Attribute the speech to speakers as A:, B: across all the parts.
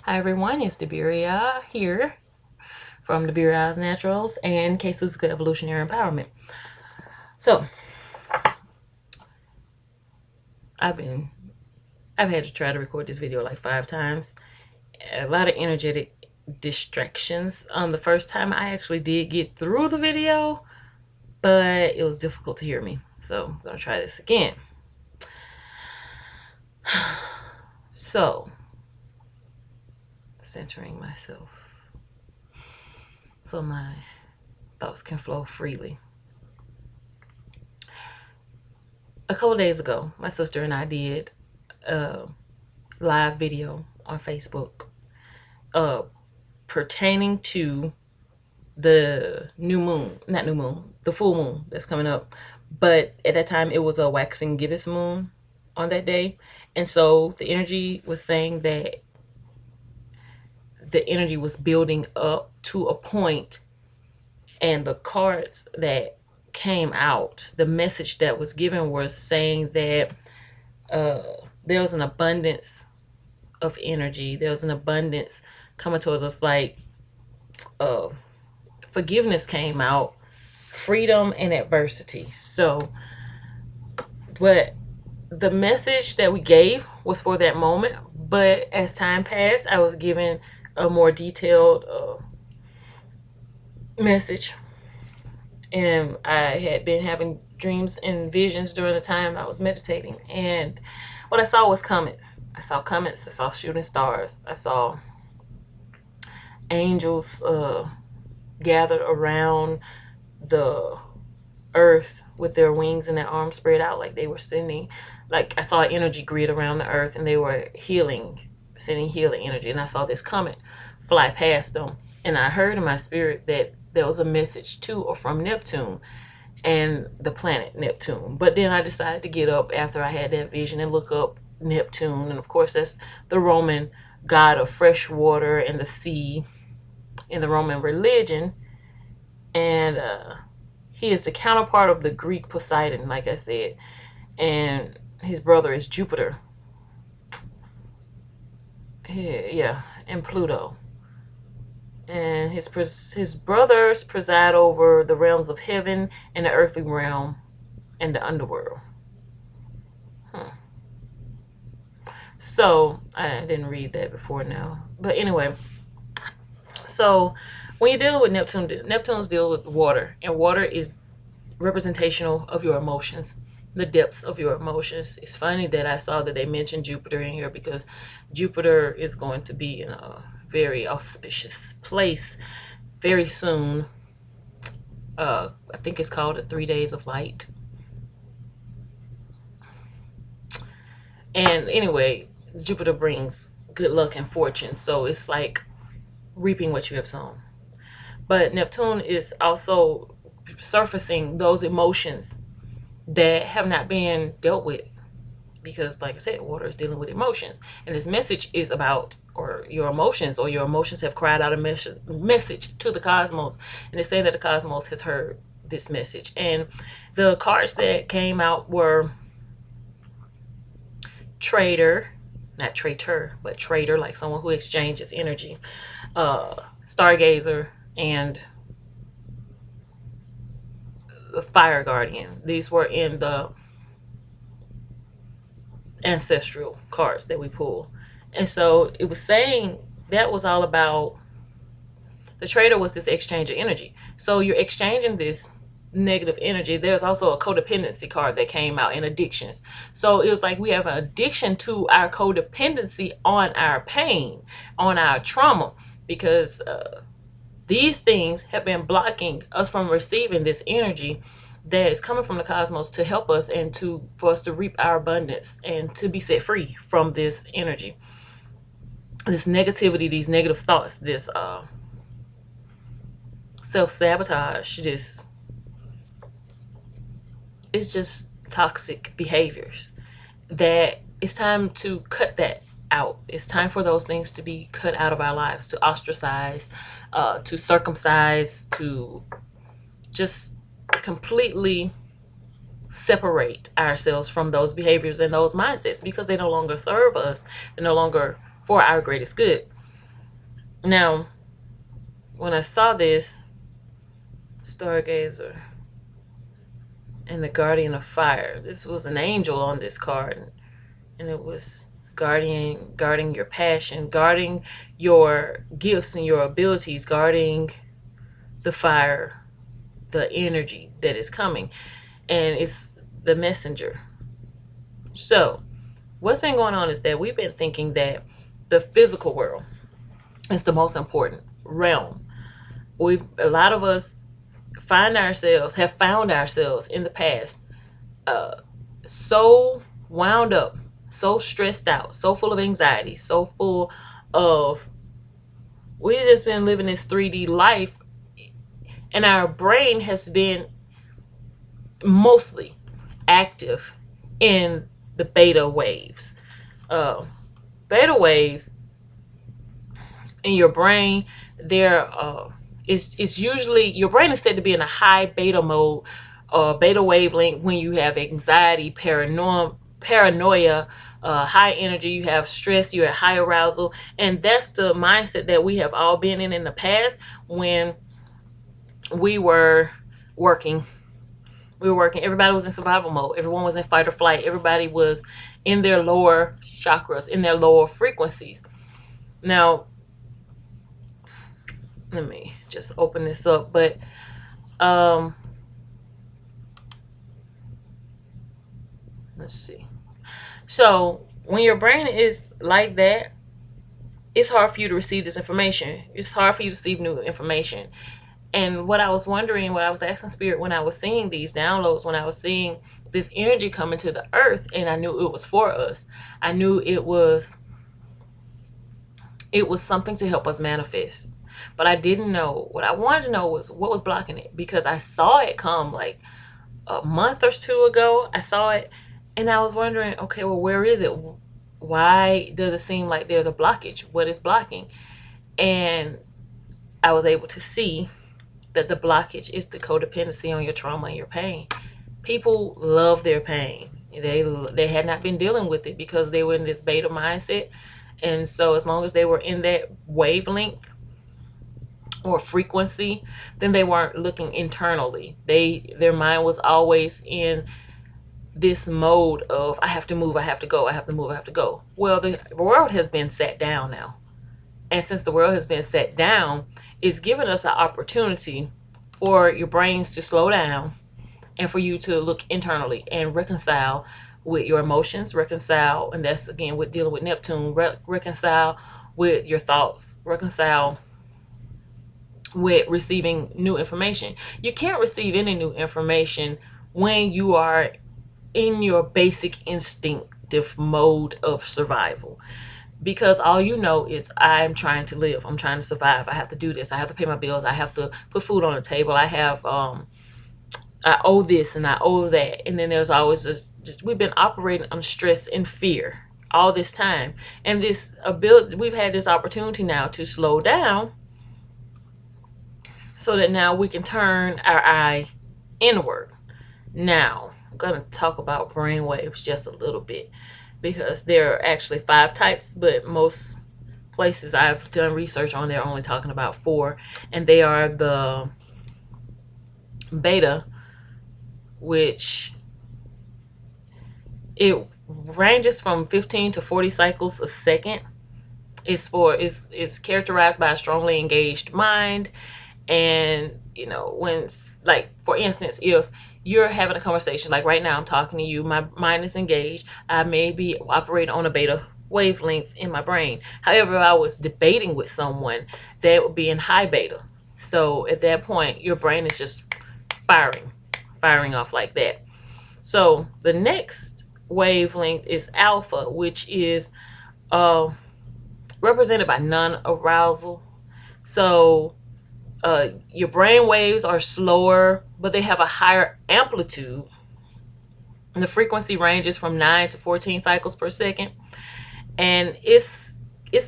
A: Hi everyone, it's Deberia here from Deberia's Naturals and K-Susica Evolutionary Empowerment. So I've had to try to record this video like 5 times. A lot of energetic distractions. The first time I actually did get through the video, but it was difficult to hear me. So I'm gonna try this again. So centering myself so my thoughts can flow freely. A couple days ago, my sister and I did a live video on Facebook pertaining to the the full moon that's coming up. But at that time, it was a waxing gibbous moon on that day. And so the energy was saying that the energy was building up to a point, and the cards that came out, the message that was given was saying that there was an abundance of energy. There was an abundance coming towards us, like forgiveness came out, freedom and adversity. So, but the message that we gave was for that moment. But as time passed, I was given a more detailed message, and I had been having dreams and visions during the time I was meditating, and what I saw was comets. I saw comets. I saw shooting stars. I saw angels gathered around the earth with their wings and their arms spread out, like they were sending, like I saw an energy grid around the earth, and they were sending healing energy. And I saw this comet fly past them, and I heard in my spirit that there was a message to or from Neptune and the planet Neptune. But then I decided to get up after I had that vision and look up Neptune, and of course that's the Roman god of fresh water and the sea in the Roman religion. And he is the counterpart of the Greek Poseidon, like I said, and his brother is Jupiter. Yeah, and Pluto. And his brothers preside over the realms of heaven and the earthly realm and the underworld. So I didn't read that before now, but anyway. So when you're dealing with Neptune, Neptune's deal with water, and water is representational of your emotions, the depths of your emotions. It's funny that I saw that they mentioned Jupiter in here, because Jupiter is going to be in a very auspicious place very soon. I think it's called the 3 days of light. And anyway, Jupiter brings good luck and fortune, so it's like reaping what you have sown. But Neptune is also surfacing those emotions that have not been dealt with, because like I said, water is dealing with emotions, and this message is about your emotions have cried out a message to the cosmos, and it's saying that the cosmos has heard this message. And the cards that came out were trader, not traitor, but trader, like someone who exchanges energy, stargazer, and the fire guardian. These were in the ancestral cards that we pull. And so it was saying that was all about, the trader was this exchange of energy. So you're exchanging this negative energy. There's also a codependency card that came out, in addictions. So it was like we have an addiction to our codependency on our pain, on our trauma, because these things have been blocking us from receiving this energy that is coming from the cosmos to help us, and for us to reap our abundance and to be set free from this energy, this negativity, these negative thoughts, this self-sabotage, it's just toxic behaviors that it's time to cut that out. It's time for those things to be cut out of our lives, to ostracize, to circumcise, to just completely separate ourselves from those behaviors and those mindsets, because they no longer serve us. They're no longer for our greatest good. Now, when I saw this stargazer and the guardian of fire, this was an angel on this card, and it was guarding your passion, guarding your gifts and your abilities, guarding the fire, the energy that is coming, and it's the messenger. So what's been going on is that we've been thinking that the physical world is the most important realm. A lot of us have found ourselves in the past so wound up, so stressed out, so full of anxiety, so full of, we've just been living this 3D life, and our brain has been mostly active in the beta waves. Uh, Beta waves in your brain, they're it's usually, your brain is said to be in a high beta mode, beta wavelength, when you have anxiety, paranoia, high energy, you have stress, you're at high arousal, and that's the mindset that we have all been in the past when we were working. Everybody was in survival mode. Everyone was in fight or flight. Everybody was in their lower chakras, in their lower frequencies. Now, let me just open this up. But let's see. So when your brain is like that, it's hard for you to receive this information. It's hard for you to receive new information. And what I was wondering, what I was asking Spirit when I was seeing these downloads, when I was seeing this energy coming to the earth, and I knew it was for us. I knew it was something to help us manifest. But I didn't know. What I wanted to know was what was blocking it, because I saw it come like a month or two ago. I saw it, and I was wondering, okay, well, where is it? Why does it seem like there's a blockage? What is blocking? And I was able to see that the blockage is the codependency on your trauma and your pain. People love their pain. They had not been dealing with it because they were in this beta mindset. And so as long as they were in that wavelength or frequency, then they weren't looking internally. Their mind was always in this mode of, I have to move, I have to go, I have to move, I have to go. Well, the world has been sat down now. And since the world has been set down, it's given us an opportunity for your brains to slow down and for you to look internally and reconcile with your emotions, reconcile, and that's again with dealing with Neptune, reconcile with your thoughts, reconcile with receiving new information. You can't receive any new information when you are in your basic instinctive mode of survival, because all you know is, I'm trying to live, I'm trying to survive, I have to do this, I have to pay my bills, I have to put food on the table, I owe this and I owe that. And then there's always just we've been operating on stress and fear all this time, and this ability, we've had this opportunity now to slow down so that now we can turn our eye inward. Now I'm going to talk about brainwaves just a little bit, because there are actually 5 types, but most places I've done research on, they're only talking about 4, and they are the beta, which it ranges from 15 to 40 cycles a second. It's characterized by a strongly engaged mind, and when, like, for instance, if you're having a conversation, like right now I'm talking to you, my mind is engaged, I may be operating on a beta wavelength in my brain. However, if I was debating with someone, that would be in high beta. So at that point, your brain is just firing off like that. So the next wavelength is alpha, which is represented by non-arousal. So your brain waves are slower, but they have a higher amplitude. And the frequency ranges from 9 to 14 cycles per second. And it's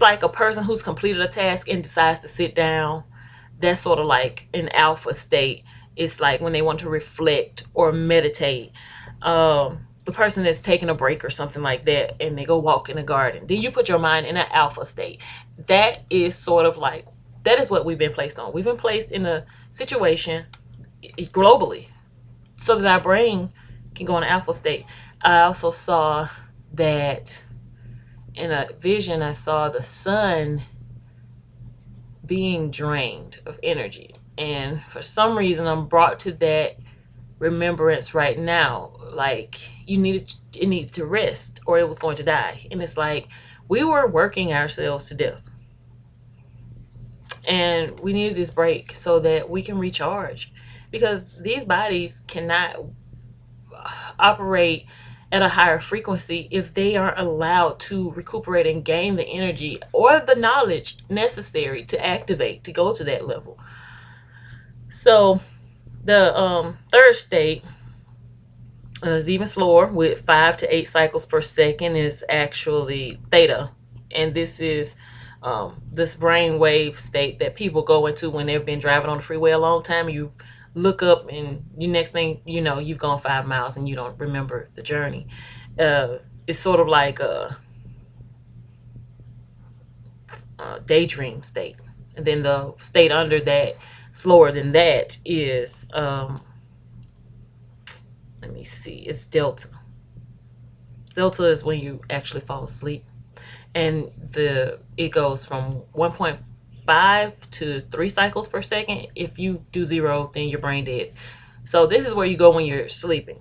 A: like a person who's completed a task and decides to sit down. That's sort of like an alpha state. It's like when they want to reflect or meditate. the person that's taking a break or something like that, and they go walk in the garden. Then you put your mind in an alpha state. That is sort of like, that is what we've been placed on. We've been placed in a situation globally so that our brain can go in an alpha state. I also saw that in a vision, I saw the sun being drained of energy. And for some reason, I'm brought to that remembrance right now. Like, it needed to rest or it was going to die. And it's like, we were working ourselves to death. And we needed this break so that we can recharge. Because these bodies cannot operate at a higher frequency if they aren't allowed to recuperate and gain the energy or the knowledge necessary to activate to go to that level. So the third state is even slower, with 5 to 8 cycles per second, is actually theta. And this is this brain wave state that people go into when they've been driving on the freeway a long time. You look up and you, next thing you know, you've gone 5 miles and you don't remember the journey. It's sort of like a daydream state. And then the state under that, slower than that, is let me see, it's delta. Delta is when you actually fall asleep, and it goes from 1.5 to 3 cycles per second. If you do 0, then you're brain dead. So this is where you go when you're sleeping.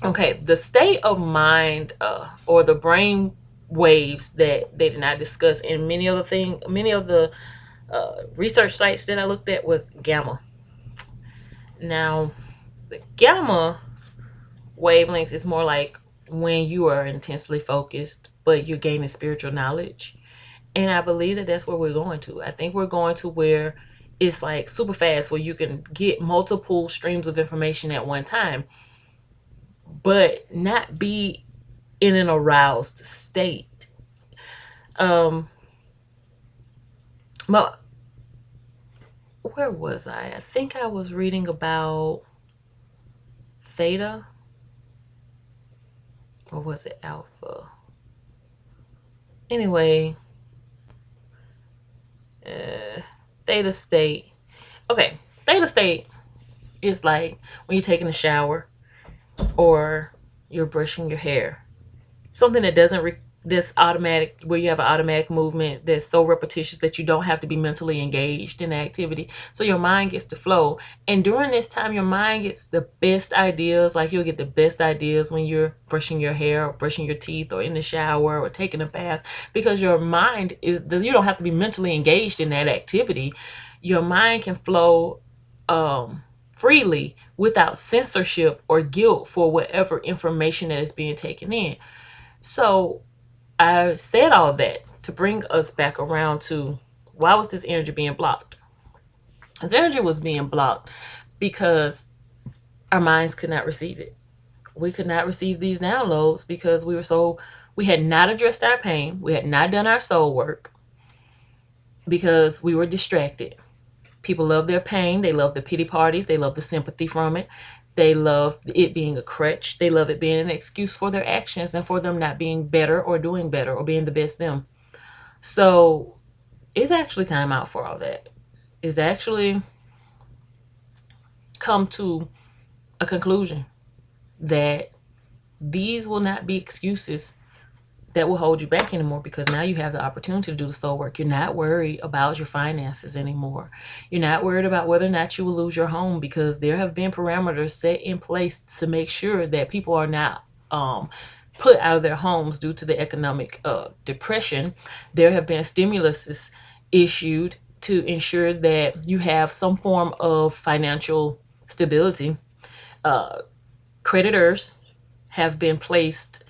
A: Okay, the state of mind or the brain waves that they did not discuss in many of the research sites that I looked at was gamma. Now, the gamma wavelengths is more like when you are intensely focused, but you're gaining spiritual knowledge. And I believe that that's where we're going to. I think we're going to where it's like super fast, where you can get multiple streams of information at one time, but not be in an aroused state. But where was I? I think I was reading about theta, or was it alpha? Anyway, theta state. Okay, theta state is like when you're taking a shower or you're brushing your hair. Something that that's automatic, where you have an automatic movement that's so repetitious that you don't have to be mentally engaged in the activity. So your mind gets to flow. And during this time, your mind gets the best ideas. Like, you'll get the best ideas when you're brushing your hair or brushing your teeth or in the shower or taking a bath, because your mind you don't have to be mentally engaged in that activity. Your mind can flow freely without censorship or guilt for whatever information that is being taken in. So I said all that to bring us back around to, why was this energy being blocked? This energy was being blocked because our minds could not receive it. We could not receive these downloads because we had not addressed our pain. We had not done our soul work because we were distracted. People love their pain. They love the pity parties. They love the sympathy from it. They love it being a crutch. They love it being an excuse for their actions and for them not being better or doing better or being the best them. So it's actually time out for all that. It's actually come to a conclusion that these will not be excuses that will hold you back anymore, because now you have the opportunity to do the soul work. You're not worried about your finances anymore. You're not worried about whether or not you will lose your home, because there have been parameters set in place to make sure that people are not put out of their homes due to the economic depression. There have been stimuluses issued to ensure that you have some form of financial stability. Creditors have been placed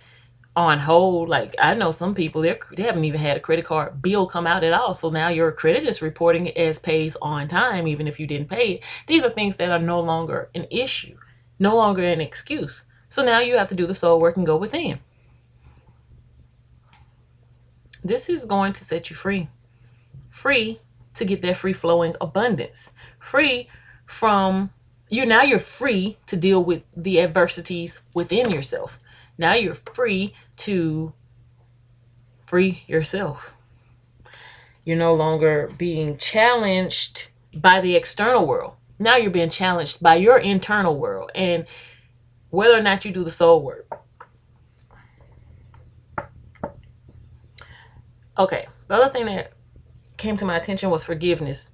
A: on hold. Like, I know some people, they haven't even had a credit card bill come out at all. So now your credit is reporting it as pays on time, even if you didn't pay it. These are things that are no longer an issue, no longer an excuse. So now you have to do the soul work and go within. This is going to set you free. Free to get that free flowing abundance. Free from You're free to deal with the adversities within yourself. Now you're free to free yourself. You're no longer being challenged by the external world. Now you're being challenged by your internal world and whether or not you do the soul work. Okay, the other thing that came to my attention was forgiveness.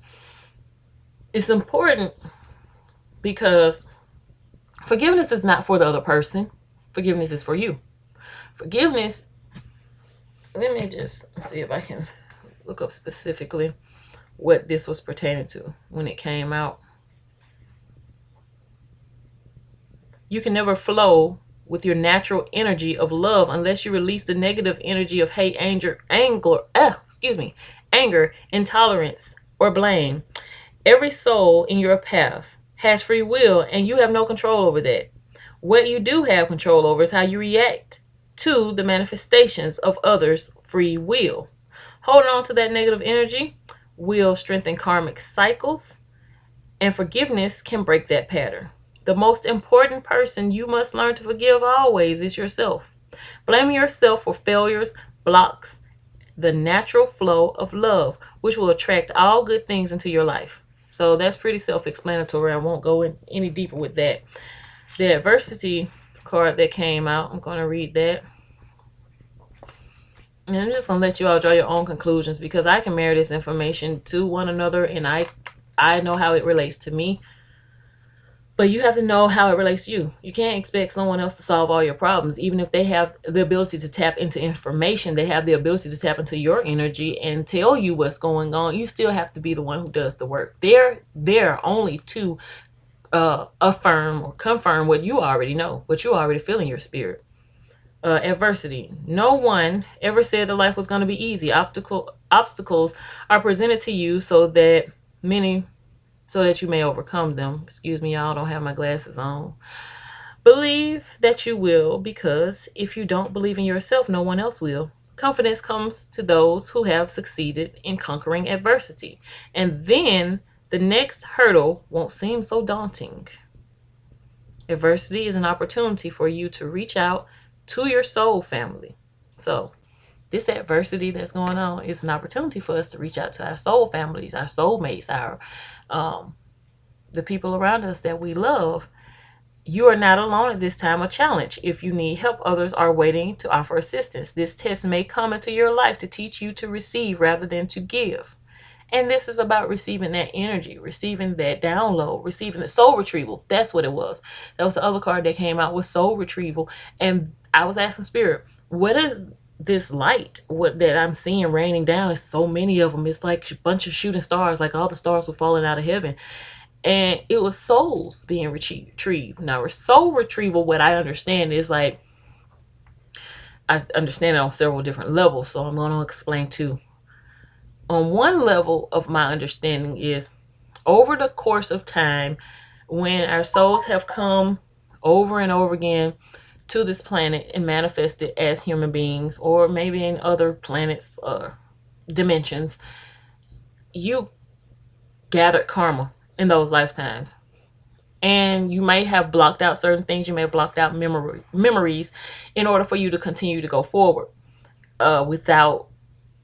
A: It's important because forgiveness is not for the other person. Forgiveness is for you. Forgiveness, let me just see if I can look up specifically what this was pertaining to when it came out. You can never flow with your natural energy of love unless you release the negative energy of hate, anger, intolerance, or blame. Every soul in your path has free will, and you have no control over that. What you do have control over is how you react to the manifestations of others' free will. Holding on to that negative energy will strengthen karmic cycles, and forgiveness can break that pattern. The most important person you must learn to forgive always is yourself. Blaming yourself for failures blocks the natural flow of love, which will attract all good things into your life. So that's pretty self-explanatory. I won't go in any deeper with that. The adversity card that came out, I'm going to read that. And I'm just going to let you all draw your own conclusions because I can marry this information to one another and I know how it relates to me. But you have to know how it relates to you. You can't expect someone else to solve all your problems. Even if they have the ability to tap into information, they have the ability to tap into your energy and tell you what's going on. You still have to be the one who does the work. They're there only to affirm or confirm what you already know, what you already feel in your spirit. Adversity. No one ever said that life was going to be easy. Obstacles are presented to you so that you may overcome them. Excuse me, y'all, don't have my glasses on. Believe that you will, because if you don't believe in yourself, no one else will. Confidence comes to those who have succeeded in conquering adversity. And then the next hurdle won't seem so daunting. Adversity is an opportunity for you to reach out to your soul family. So this adversity that's going on is an opportunity for us to reach out to our soul families, our soulmates, the people around us that we love. You are not alone at this time of challenge. If you need help, others are waiting to offer assistance. This test may come into your life to teach you to receive rather than to give. And this is about receiving that energy, receiving that download, receiving the soul retrieval. That's what it was. That was the other card that came out with soul retrieval. And I was asking Spirit, what is this light that I'm seeing raining down? It's so many of them. It's like a bunch of shooting stars, like all the stars were falling out of heaven. And it was souls being retrieved. Now, soul retrieval, what I understand is like, I understand it on several different levels. So I'm going to explain two. On one level of my understanding is over the course of time, when our souls have come over and over again to this planet and manifested as human beings, or maybe in other planets or dimensions, you gathered karma in those lifetimes. And you may have blocked out certain things. You may have blocked out memories in order for you to continue to go forward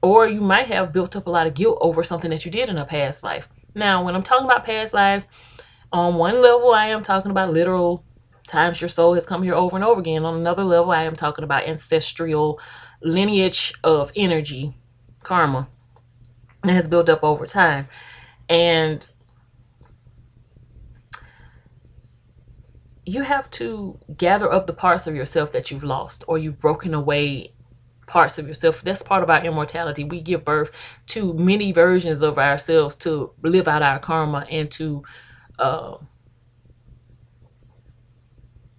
A: or you might have built up a lot of guilt over something that you did in a past life. Now, when I'm talking about past lives, on one level, I am talking about literal times your soul has come here over and over again. On another level, I am talking about ancestral lineage of energy, karma, that has built up over time. And you have to gather up the parts of yourself that you've lost or you've broken away parts of yourself. That's part of our immortality. We give birth to many versions of ourselves to live out our karma and to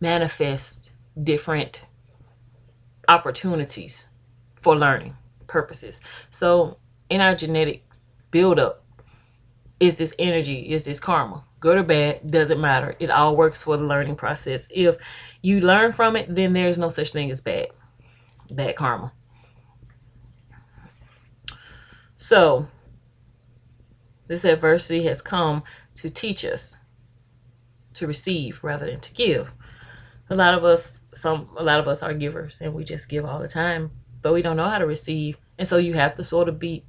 A: manifest different opportunities for learning purposes. So in our genetic buildup is this energy, is this karma. Good or bad, doesn't matter. It all works for the learning process. If you learn from it, then there's no such thing as bad karma. So this adversity has come to teach us to receive rather than to give. A lot of us are givers and we just give all the time, but we don't know how to receive. And so you have to sort of be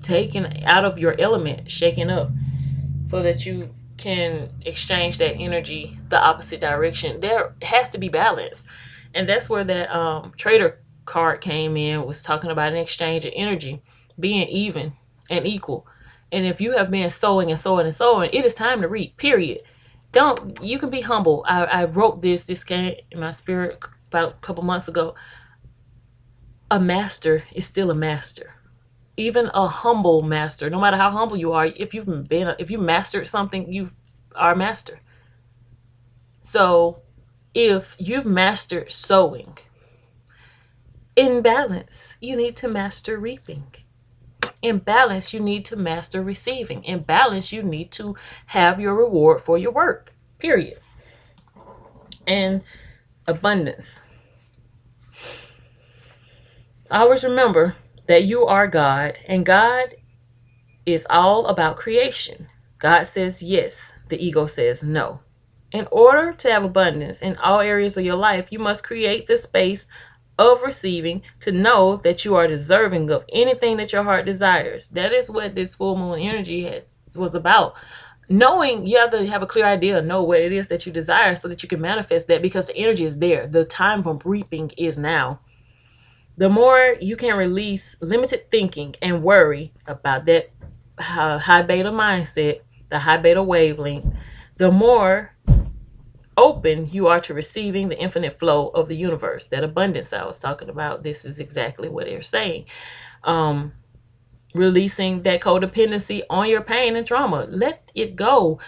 A: taken out of your element, shaken up, so that you can exchange that energy the opposite direction. There has to be balance. And that's where that trader card came in, was talking about an exchange of energy being even and equal. And if you have been sowing and sowing and sowing, it is time to reap, period. Don't, you can be humble. I wrote this came in my spirit about a couple months ago. A master is still a master. Even a humble master, no matter how humble you are, if you mastered something, you are a master. So if you've mastered sowing, in balance, you need to master reaping. In balance, you need to master receiving. In balance, you need to have your reward for your work, period. And abundance. Always remember that you are God, and God is all about creation. God says yes, the ego says no. In order to have abundance in all areas of your life, you must create the space of receiving, to know that you are deserving of anything that your heart desires. That is what this full moon energy was about. Knowing, you have to have a clear idea, know what it is that you desire so that you can manifest that, because the energy is there. The time for reaping is now. The more you can release limited thinking and worry about that high beta mindset, the high beta wavelength, the more open you are to receiving the infinite flow of the universe. That abundance I was talking about, this is exactly what they're saying. Releasing that codependency on your pain and trauma. Let it go.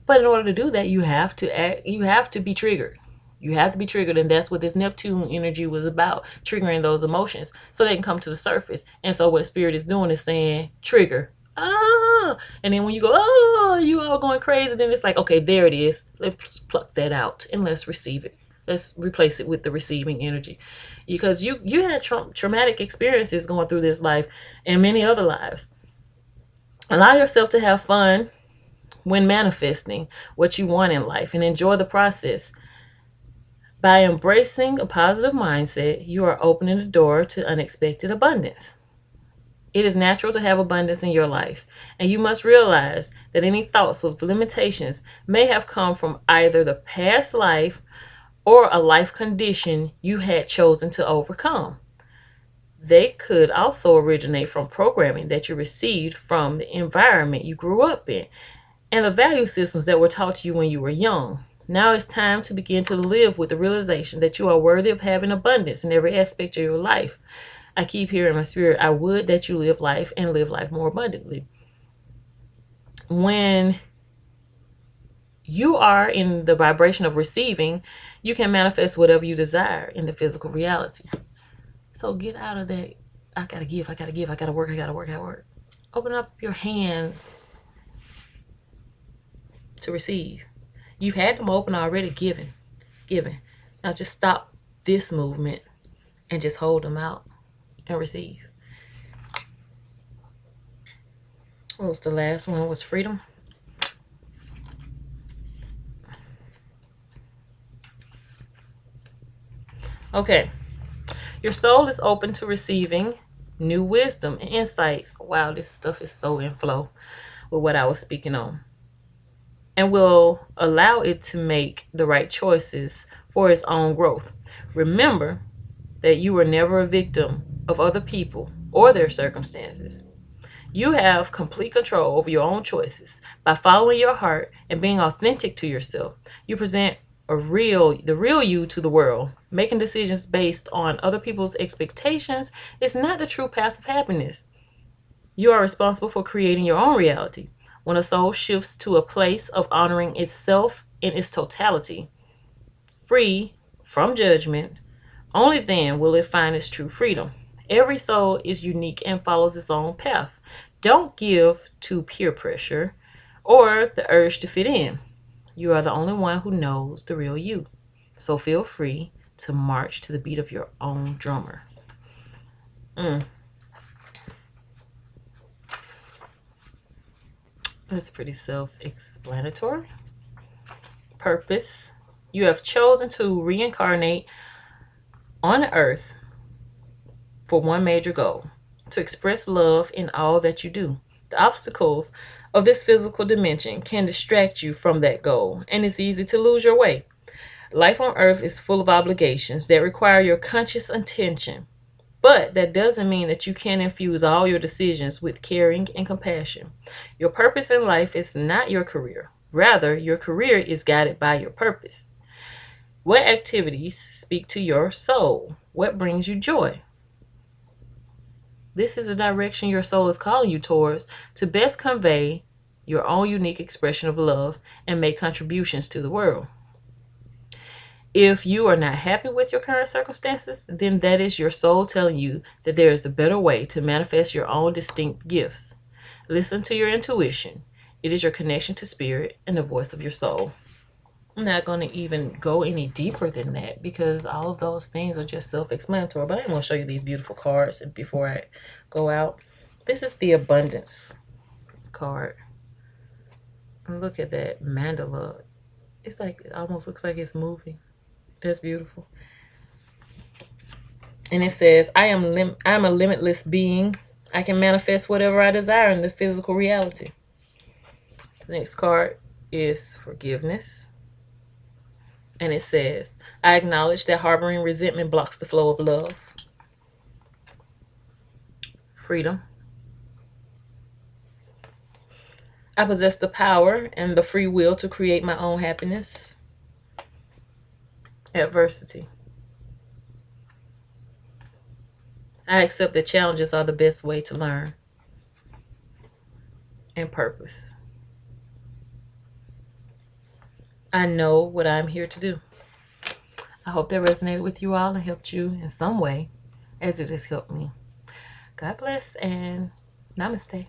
A: But in order to do that, you have to be triggered. You have to be triggered, and that's what this Neptune energy was about, triggering those emotions so they can come to the surface. And so what Spirit is doing is saying, trigger. And then when you go, you all going crazy, then it's like, okay, there it is. Let's pluck that out and let's receive it. Let's replace it with the receiving energy. Because you had traumatic experiences going through this life and many other lives. Allow yourself to have fun when manifesting what you want in life and enjoy the process. By embracing a positive mindset, you are opening the door to unexpected abundance. It is natural to have abundance in your life, and you must realize that any thoughts of limitations may have come from either the past life or a life condition you had chosen to overcome. They could also originate from programming that you received from the environment you grew up in and the value systems that were taught to you when you were young. Now it's time to begin to live with the realization that you are worthy of having abundance in every aspect of your life. I keep hearing in my spirit, I would that you live life and live life more abundantly. When you are in the vibration of receiving, you can manifest whatever you desire in the physical reality. So get out of that, I gotta give, I gotta give, I gotta work, I gotta work, I gotta work. Open up your hands to receive. You've had them open already, giving. Now just stop this movement and just hold them out and receive. What was the last one? Was freedom. Okay. Your soul is open to receiving new wisdom and insights. Wow, this stuff is so in flow with what I was speaking on. And will allow it to make the right choices for its own growth. Remember that you were never a victim of other people or their circumstances. You have complete control over your own choices. By following your heart and being authentic to yourself, you present the real you to the world. Making decisions based on other people's expectations is not the true path of happiness. You are responsible for creating your own reality. When a soul shifts to a place of honoring itself in its totality, free from judgment, only then will it find its true freedom. Every soul is unique and follows its own path. Don't give to peer pressure or the urge to fit in. You are the only one who knows the real you. So feel free to march to the beat of your own drummer. That's pretty self-explanatory. Purpose. You have chosen to reincarnate on earth for one major goal: to express love in all that you do. The obstacles of this physical dimension can distract you from that goal, and it's easy to lose your way. Life on earth is full of obligations that require your conscious attention, but that doesn't mean that you can't infuse all your decisions with caring and compassion. Your purpose in life is not your career. Rather, your career is guided by your purpose. What activities speak to your soul? What brings you joy? This is the direction your soul is calling you towards to best convey your own unique expression of love and make contributions to the world. If you are not happy with your current circumstances, then that is your soul telling you that there is a better way to manifest your own distinct gifts. Listen to your intuition. It is your connection to spirit and the voice of your soul. I'm not going to even go any deeper than that because all of those things are just self-explanatory. But I'm going to show you these beautiful cards before I go out. This is the abundance card. And look at that mandala. It's like, it almost looks like it's moving. That's beautiful. And it says, I'm a limitless being. I can manifest whatever I desire in the physical reality. The next card is forgiveness. And it says, I acknowledge that harboring resentment blocks the flow of love. Freedom. I possess the power and the free will to create my own happiness. Adversity. I accept that challenges are the best way to learn. And purpose. I know what I'm here to do. I hope that resonated with you all and helped you in some way as it has helped me. God bless and namaste.